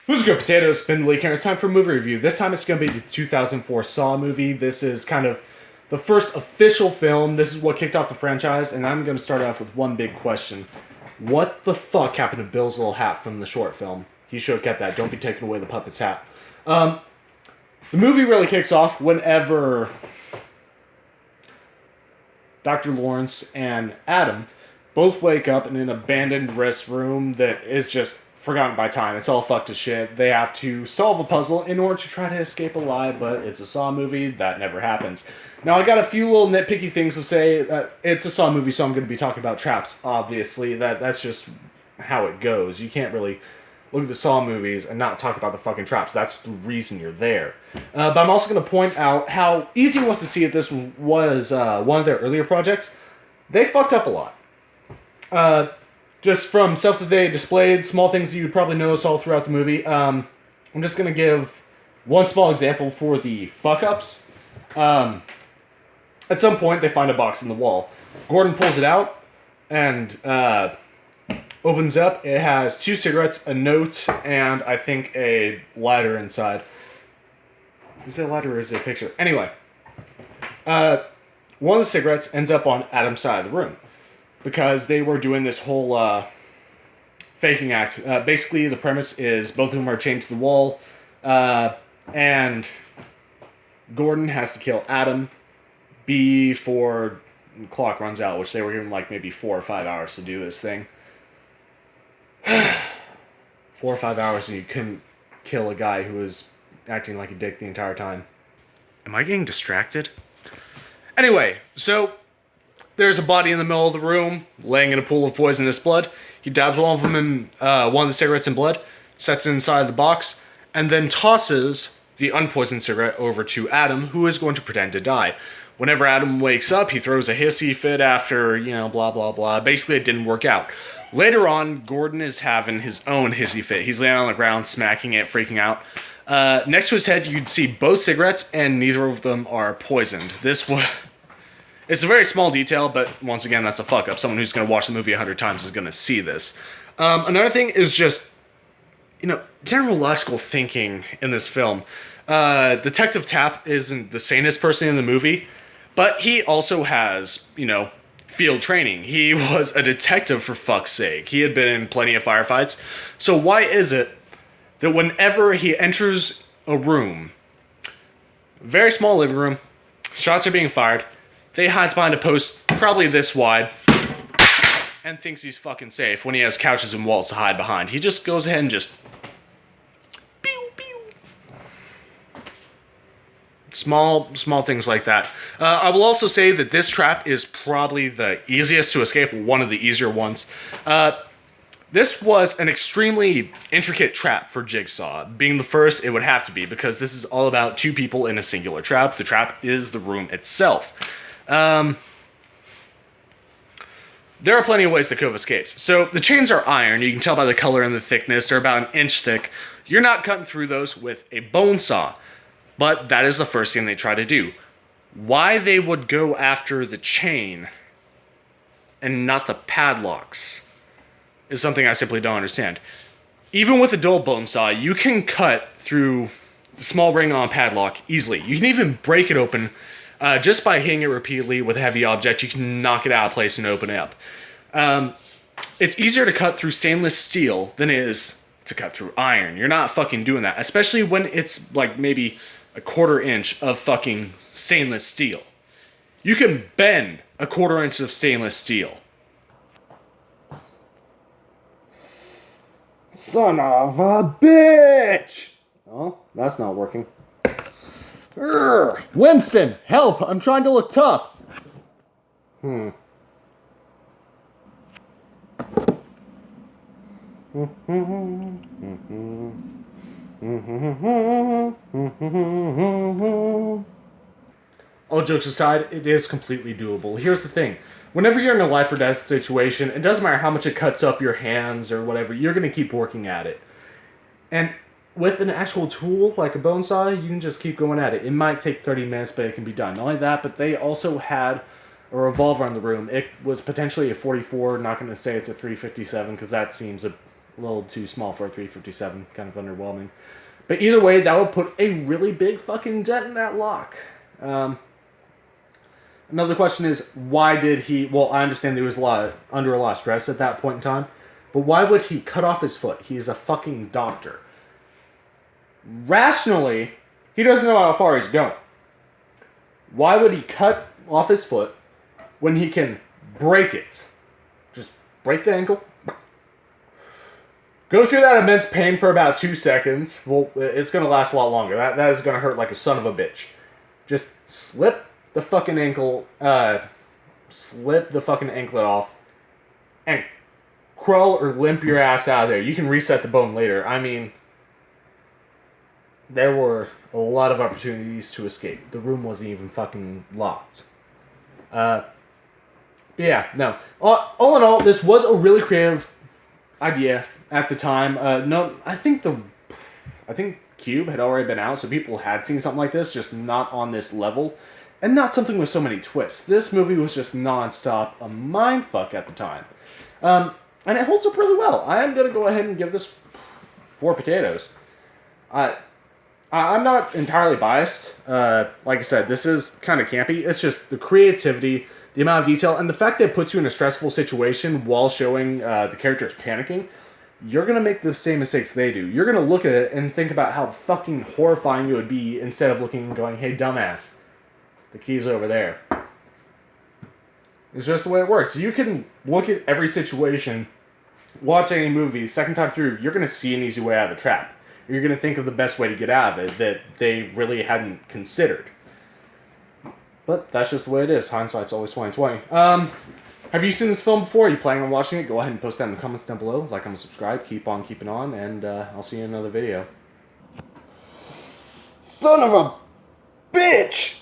Who's good potatoes? Spin the leak here. It's time for a movie review. This time it's going to be the 2004 Saw movie. This is kind of the first official film. This is what kicked off the franchise, and I'm going to start off with one big question. What the fuck happened to Bill's little hat from the short film? He should have kept that. Don't be taking away the puppet's hat. The movie really kicks off whenever Dr. Lawrence and Adam both wake up in an abandoned rest room that is just forgotten by time. It's all fucked to shit. They have to solve a puzzle in order to try to escape alive, but it's a Saw movie. That never happens. Now, I got a few little nitpicky things to say. It's a Saw movie, so I'm going to be talking about traps, obviously. That's just how it goes. You can't really look at the Saw movies and not talk about the fucking traps. That's the reason you're there. But I'm also going to point out how easy it was to see if this was one of their earlier projects. They fucked up a lot. Just from stuff that they displayed, small things that you'd probably notice all throughout the movie. I'm just going to give one small example for the fuck-ups. At some point, they find a box in the wall. Gordon pulls it out and opens up. It has 2 cigarettes, a note, and I think a lighter inside. Is it a lighter or is it a picture? Anyway, one of the cigarettes ends up on Adam's side of the room, because they were doing this whole faking act. Basically, the premise is both of them are chained to the wall, and Gordon has to kill Adam before the clock runs out, which they were given like maybe 4 or 5 hours to do this thing. 4 or 5 hours and you couldn't kill a guy who was acting like a dick the entire time. Am I getting distracted? Anyway, so there's a body in the middle of the room, laying in a pool of poisonous blood. He dabs one of them in one of the cigarettes in blood, sets it inside the box, and then tosses the unpoisoned cigarette over to Adam, who is going to pretend to die. Whenever Adam wakes up, he throws a hissy fit after, blah, blah, blah. Basically, it didn't work out. Later on, Gordon is having his own hissy fit. He's laying on the ground, smacking it, freaking out. Next to his head, you'd see both cigarettes, and neither of them are poisoned. It's a very small detail, but once again, that's a fuck-up. Someone who's going to watch the movie 100 times is going to see this. Another thing is just, general logical thinking in this film. Detective Tapp isn't the sanest person in the movie, but he also has, field training. He was a detective, for fuck's sake. He had been in plenty of firefights. So why is it that whenever he enters a room, very small living room, shots are being fired, they hides behind a post probably this wide and thinks he's fucking safe when he has couches and walls to hide behind? He just goes ahead and just pew, pew. Small things like that. I will also say that this trap is probably the easiest to escape, one of the easier ones. This was an extremely intricate trap for Jigsaw. Being the first, it would have to be, because this is all about 2 people in a singular trap. The trap is the room itself. There are plenty of ways that could have escaped. So the chains are iron. You can tell by the color and the thickness. They're about 1 inch thick. You're not cutting through those with a bone saw. But that is the first thing they try to do. Why they would go after the chain and not the padlocks is something I simply don't understand. Even with a dull bone saw, you can cut through the small ring on a padlock easily. You can even break it open just by hitting it repeatedly with a heavy object. You can knock it out of place and open it up. It's easier to cut through stainless steel than it is to cut through iron. You're not fucking doing that, especially when it's like maybe a 1/4 inch of fucking stainless steel. You can bend a 1/4 inch of stainless steel. Son of a bitch! Oh, that's not working. Urgh. Winston, help! I'm trying to look tough. All jokes aside, it is completely doable. Here's the thing. Whenever you're in a life or death situation, it doesn't matter how much it cuts up your hands or whatever, you're going to keep working at it. And with an actual tool, like a bone saw, you can just keep going at it. It might take 30 minutes, but it can be done. Not only that, but they also had a revolver in the room. It was potentially a 44, not going to say it's a 357, because that seems A little too small for a 357, kind of underwhelming. But either way, that would put a really big fucking dent in that lock. Another question is, why did he... Well, I understand he was under a lot of stress at that point in time, but why would he cut off his foot? He is a fucking doctor. Rationally, he doesn't know how far he's going. Why would he cut off his foot when he can break it? Just break the ankle. Go through that immense pain for about 2 seconds. Well, it's going to last a lot longer. That is going to hurt like a son of a bitch. Just slip the fucking ankle, slip the fucking anklet off, and crawl or limp your ass out of there. You can reset the bone later. I mean, there were a lot of opportunities to escape. The room wasn't even fucking locked. Yeah, no. All in all, this was a really creative idea at the time. I think Cube had already been out, so people had seen something like this, just not on this level, and not something with so many twists. This movie was just non-stop a mindfuck at the time. And it holds up really well. I am going to go ahead and give this 4 potatoes. I'm not entirely biased. Like I said, this is kind of campy. It's just the creativity, the amount of detail, and the fact that it puts you in a stressful situation while showing the characters panicking. You're going to make the same mistakes they do. You're going to look at it and think about how fucking horrifying it would be instead of looking and going, hey, dumbass, the key's over there. It's just the way it works. You can look at every situation, watch any movie, second time through, you're going to see an easy way out of the trap. You're going to think of the best way to get out of it that they really hadn't considered. But that's just the way it is. Hindsight's always 20/20. Have you seen this film before? Are you planning on watching it? Go ahead and post that in the comments down below. Like, comment, subscribe. Keep on keeping on. And I'll see you in another video. Son of a bitch!